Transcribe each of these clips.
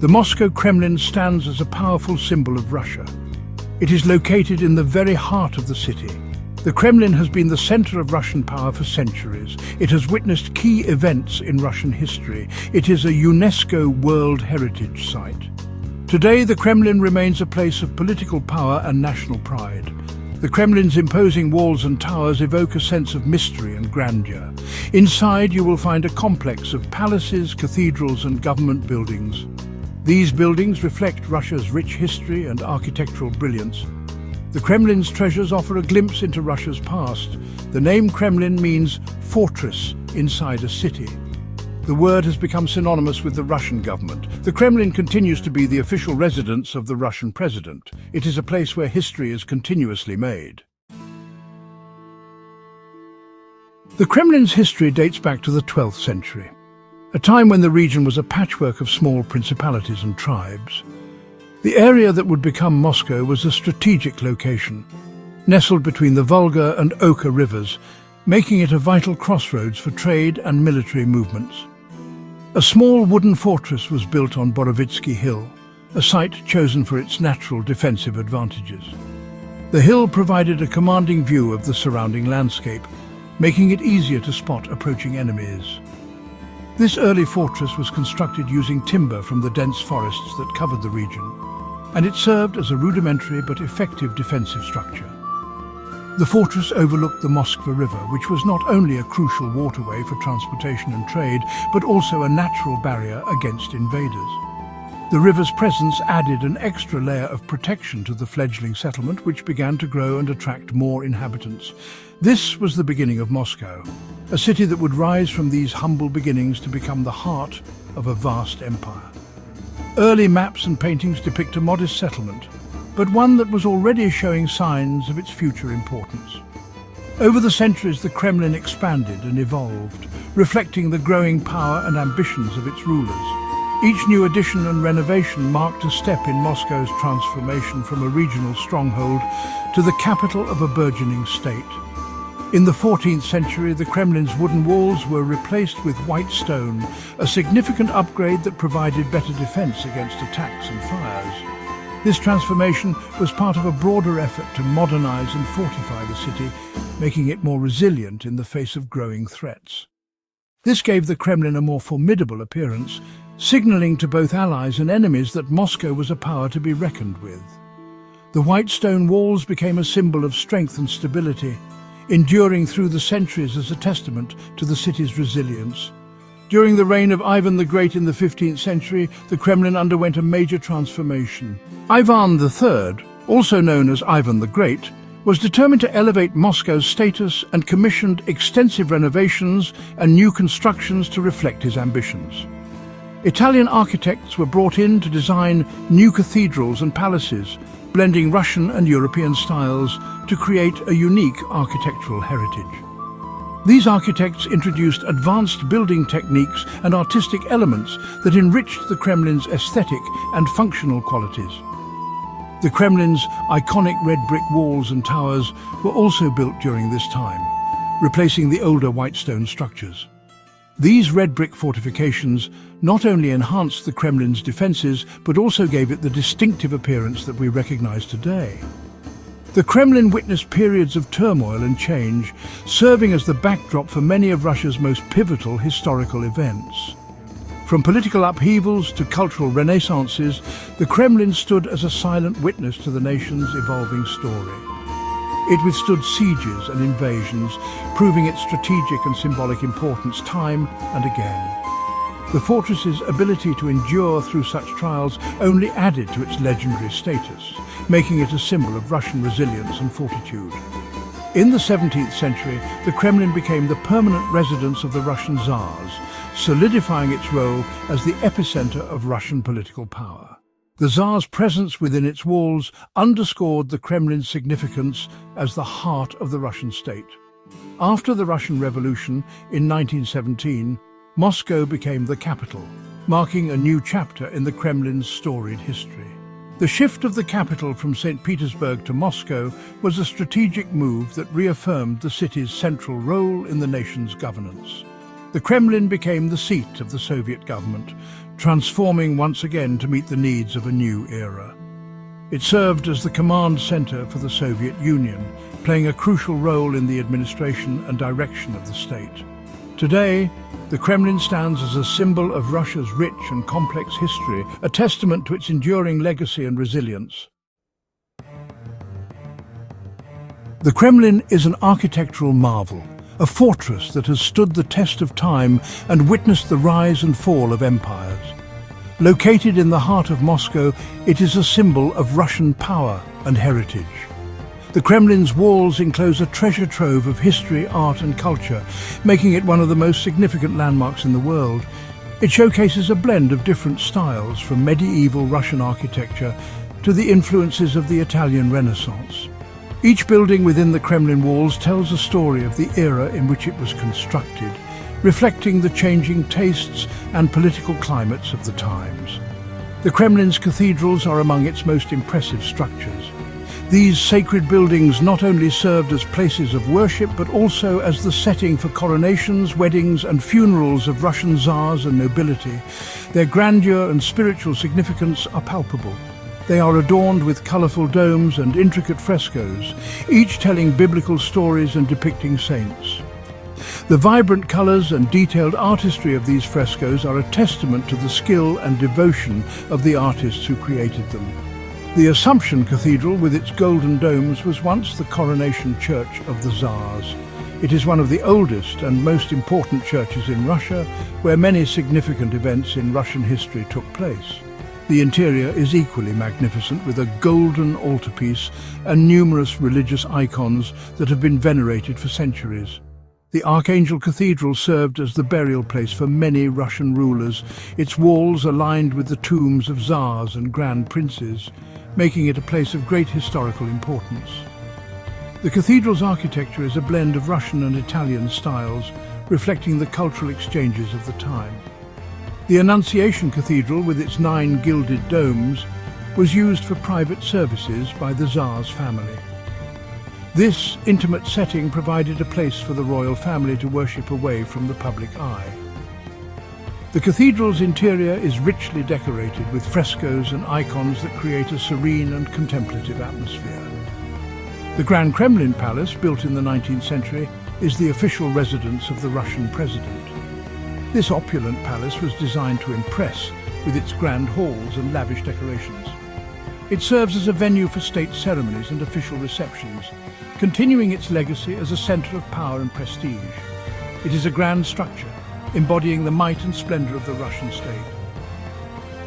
The Moscow Kremlin stands as a powerful symbol of Russia. It is located in the very heart of the city. The Kremlin has been the center of Russian power for centuries. It has witnessed key events in Russian history. It is a UNESCO World Heritage Site. Today, the Kremlin remains a place of political power and national pride. The Kremlin's imposing walls and towers evoke a sense of mystery and grandeur. Inside, you will find a complex of palaces, cathedrals, and government buildings. These buildings reflect Russia's rich history and architectural brilliance. The Kremlin's treasures offer a glimpse into Russia's past. The name Kremlin means fortress inside a city. The word has become synonymous with the Russian government. The Kremlin continues to be the official residence of the Russian president. It is a place where history is continuously made. The Kremlin's history dates back to the 12th century, a time when the region was a patchwork of small principalities and tribes. The area that would become Moscow was a strategic location, nestled between the Volga and Oka rivers, making it a vital crossroads for trade and military movements. A small wooden fortress was built on Borovitsky Hill, a site chosen for its natural defensive advantages. The hill provided a commanding view of the surrounding landscape, making it easier to spot approaching enemies. This early fortress was constructed using timber from the dense forests that covered the region, and it served as a rudimentary but effective defensive structure. The fortress overlooked the Moskva River, which was not only a crucial waterway for transportation and trade, but also a natural barrier against invaders. The river's presence added an extra layer of protection to the fledgling settlement, which began to grow and attract more inhabitants. This was the beginning of Moscow, a city that would rise from these humble beginnings to become the heart of a vast empire. Early maps and paintings depict a modest settlement, but one that was already showing signs of its future importance. Over the centuries, the Kremlin expanded and evolved, reflecting the growing power and ambitions of its rulers. Each new addition and renovation marked a step in Moscow's transformation from a regional stronghold to the capital of a burgeoning state. In the 14th century, the Kremlin's wooden walls were replaced with white stone, a significant upgrade that provided better defense against attacks and fires. This transformation was part of a broader effort to modernize and fortify the city, making it more resilient in the face of growing threats. This gave the Kremlin a more formidable appearance, signaling to both allies and enemies that Moscow was a power to be reckoned with. The white stone walls became a symbol of strength and stability, enduring through the centuries as a testament to the city's resilience. During the reign of Ivan the Great in the 15th century, the Kremlin underwent a major transformation. Ivan III, also known as Ivan the Great, was determined to elevate Moscow's status and commissioned extensive renovations and new constructions to reflect his ambitions. Italian architects were brought in to design new cathedrals and palaces, blending Russian and European styles to create a unique architectural heritage. These architects introduced advanced building techniques and artistic elements that enriched the Kremlin's aesthetic and functional qualities. The Kremlin's iconic red brick walls and towers were also built during this time, replacing the older white stone structures. These red brick fortifications not only enhanced the Kremlin's defenses, but also gave it the distinctive appearance that we recognize today. The Kremlin witnessed periods of turmoil and change, serving as the backdrop for many of Russia's most pivotal historical events. From political upheavals to cultural renaissances, the Kremlin stood as a silent witness to the nation's evolving story. It withstood sieges and invasions, proving its strategic and symbolic importance time and again. The fortress's ability to endure through such trials only added to its legendary status, making it a symbol of Russian resilience and fortitude. In the 17th century, the Kremlin became the permanent residence of the Russian tsars, solidifying its role as the epicenter of Russian political power. The Tsar's presence within its walls underscored the Kremlin's significance as the heart of the Russian state. After the Russian Revolution in 1917, Moscow became the capital, marking a new chapter in the Kremlin's storied history. The shift of the capital from St. Petersburg to Moscow was a strategic move that reaffirmed the city's central role in the nation's governance. The Kremlin became the seat of the Soviet government, transforming once again to meet the needs of a new era. It served as the command center for the Soviet Union, playing a crucial role in the administration and direction of the state. Today, the Kremlin stands as a symbol of Russia's rich and complex history, a testament to its enduring legacy and resilience. The Kremlin is an architectural marvel, a fortress that has stood the test of time and witnessed the rise and fall of empires. Located in the heart of Moscow, it is a symbol of Russian power and heritage. The Kremlin's walls enclose a treasure trove of history, art and culture, making it one of the most significant landmarks in the world. It showcases a blend of different styles, from medieval Russian architecture to the influences of the Italian Renaissance. Each building within the Kremlin walls tells a story of the era in which it was constructed, reflecting the changing tastes and political climates of the times. The Kremlin's cathedrals are among its most impressive structures. These sacred buildings not only served as places of worship, but also as the setting for coronations, weddings and funerals of Russian tsars and nobility. Their grandeur and spiritual significance are palpable. They are adorned with colorful domes and intricate frescoes, each telling biblical stories and depicting saints. The vibrant colors and detailed artistry of these frescoes are a testament to the skill and devotion of the artists who created them. The Assumption Cathedral, with its golden domes, was once the coronation church of the Tsars. It is one of the oldest and most important churches in Russia, where many significant events in Russian history took place. The interior is equally magnificent, with a golden altarpiece and numerous religious icons that have been venerated for centuries. The Archangel Cathedral served as the burial place for many Russian rulers, its walls are lined with the tombs of Tsars and Grand Princes, making it a place of great historical importance. The cathedral's architecture is a blend of Russian and Italian styles, reflecting the cultural exchanges of the time. The Annunciation Cathedral, with its 9 gilded domes, was used for private services by the Tsar's family. This intimate setting provided a place for the royal family to worship away from the public eye. The cathedral's interior is richly decorated with frescoes and icons that create a serene and contemplative atmosphere. The Grand Kremlin Palace, built in the 19th century, is the official residence of the Russian president. This opulent palace was designed to impress with its grand halls and lavish decorations. It serves as a venue for state ceremonies and official receptions, continuing its legacy as a center of power and prestige. It is a grand structure, embodying the might and splendor of the Russian state.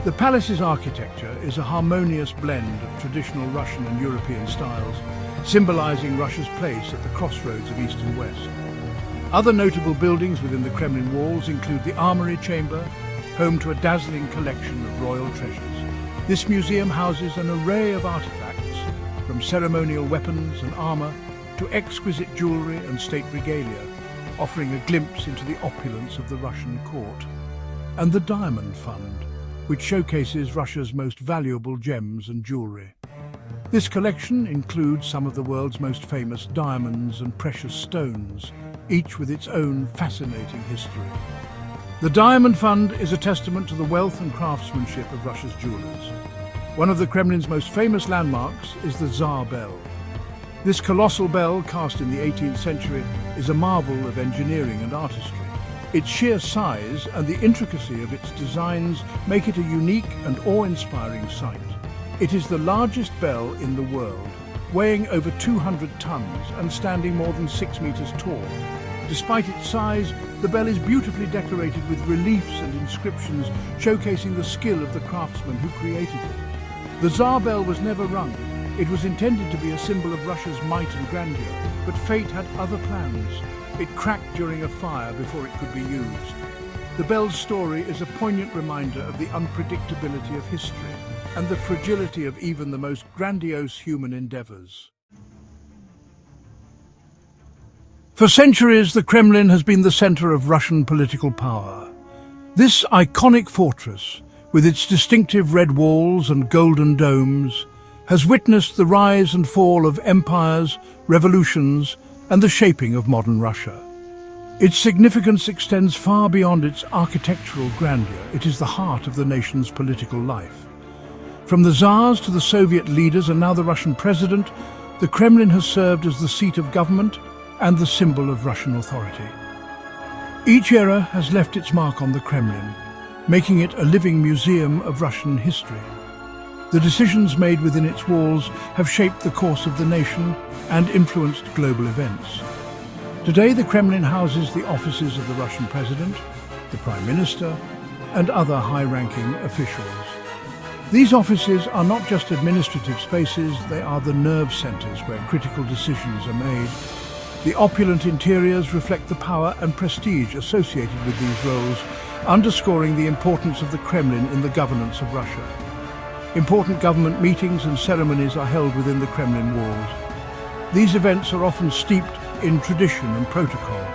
The palace's architecture is a harmonious blend of traditional Russian and European styles, symbolizing Russia's place at the crossroads of East and West. Other notable buildings within the Kremlin walls include the Armory Chamber, home to a dazzling collection of royal treasures. This museum houses an array of artifacts, from ceremonial weapons and armor to exquisite jewelry and state regalia, offering a glimpse into the opulence of the Russian court. And the Diamond Fund, which showcases Russia's most valuable gems and jewelry. This collection includes some of the world's most famous diamonds and precious stones, each with its own fascinating history. The Diamond Fund is a testament to the wealth and craftsmanship of Russia's jewelers. One of the Kremlin's most famous landmarks is the Tsar Bell. This colossal bell, cast in the 18th century, is a marvel of engineering and artistry. Its sheer size and the intricacy of its designs make it a unique and awe-inspiring sight. It is the largest bell in the world, weighing over 200 tons and standing more than 6 meters tall. Despite its size, the bell is beautifully decorated with reliefs and inscriptions showcasing the skill of the craftsman who created it. The Tsar bell was never rung. It was intended to be a symbol of Russia's might and grandeur, but fate had other plans. It cracked during a fire before it could be used. The bell's story is a poignant reminder of the unpredictability of history and the fragility of even the most grandiose human endeavors. For centuries, the Kremlin has been the center of Russian political power. This iconic fortress, with its distinctive red walls and golden domes, has witnessed the rise and fall of empires, revolutions, and the shaping of modern Russia. Its significance extends far beyond its architectural grandeur. It is the heart of the nation's political life. From the Tsars to the Soviet leaders and now the Russian president, the Kremlin has served as the seat of government and the symbol of Russian authority. Each era has left its mark on the Kremlin, making it a living museum of Russian history. The decisions made within its walls have shaped the course of the nation and influenced global events. Today, the Kremlin houses the offices of the Russian president, the prime minister, and other high-ranking officials. These offices are not just administrative spaces, they are the nerve centers where critical decisions are made. The opulent interiors reflect the power and prestige associated with these roles, underscoring the importance of the Kremlin in the governance of Russia. Important government meetings and ceremonies are held within the Kremlin walls. These events are often steeped in tradition and protocol,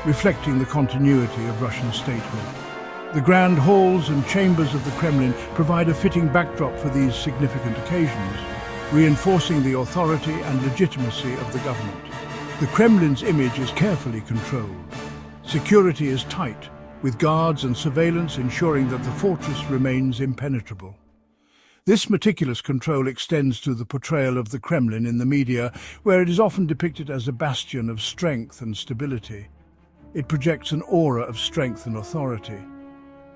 reflecting the continuity of Russian statehood. The grand halls and chambers of the Kremlin provide a fitting backdrop for these significant occasions, reinforcing the authority and legitimacy of the government. The Kremlin's image is carefully controlled. Security is tight, with guards and surveillance ensuring that the fortress remains impenetrable. This meticulous control extends to the portrayal of the Kremlin in the media, where it is often depicted as a bastion of strength and stability. It projects an aura of strength and authority.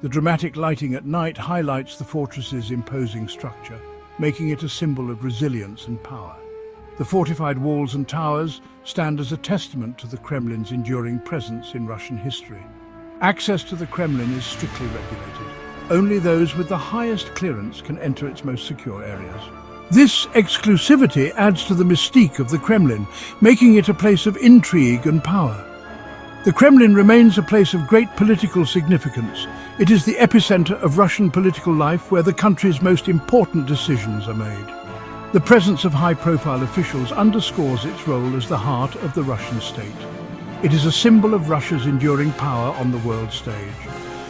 The dramatic lighting at night highlights the fortress's imposing structure, making it a symbol of resilience and power. The fortified walls and towers stand as a testament to the Kremlin's enduring presence in Russian history. Access to the Kremlin is strictly regulated. Only those with the highest clearance can enter its most secure areas. This exclusivity adds to the mystique of the Kremlin, making it a place of intrigue and power. The Kremlin remains a place of great political significance. It is the epicenter of Russian political life where the country's most important decisions are made. The presence of high-profile officials underscores its role as the heart of the Russian state. It is a symbol of Russia's enduring power on the world stage.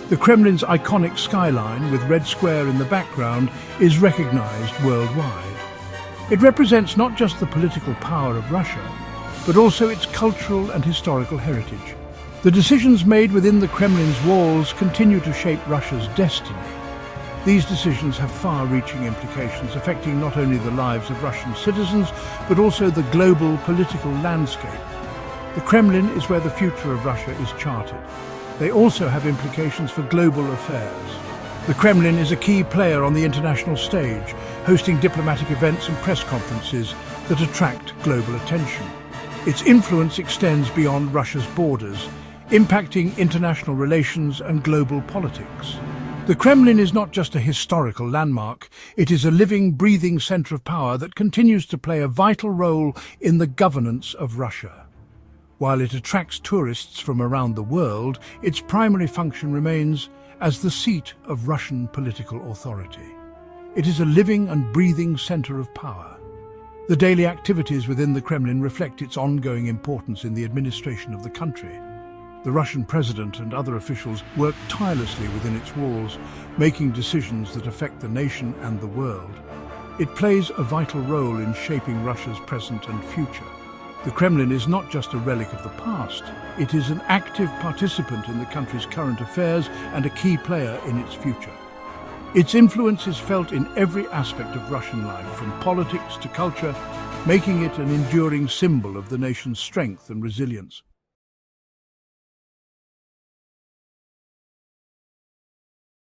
The Kremlin's iconic skyline, with Red Square in the background, is recognized worldwide. It represents not just the political power of Russia, but also its cultural and historical heritage. The decisions made within the Kremlin's walls continue to shape Russia's destiny. These decisions have far-reaching implications, affecting not only the lives of Russian citizens, but also the global political landscape. The Kremlin is where the future of Russia is charted. They also have implications for global affairs. The Kremlin is a key player on the international stage, hosting diplomatic events and press conferences that attract global attention. Its influence extends beyond Russia's borders, impacting international relations and global politics. The Kremlin is not just a historical landmark, it is a living, breathing center of power that continues to play a vital role in the governance of Russia. While it attracts tourists from around the world, its primary function remains as the seat of Russian political authority. It is a living and breathing center of power. The daily activities within the Kremlin reflect its ongoing importance in the administration of the country. The Russian president and other officials work tirelessly within its walls, making decisions that affect the nation and the world. It plays a vital role in shaping Russia's present and future. The Kremlin is not just a relic of the past, it is an active participant in the country's current affairs and a key player in its future. Its influence is felt in every aspect of Russian life, from politics to culture, making it an enduring symbol of the nation's strength and resilience.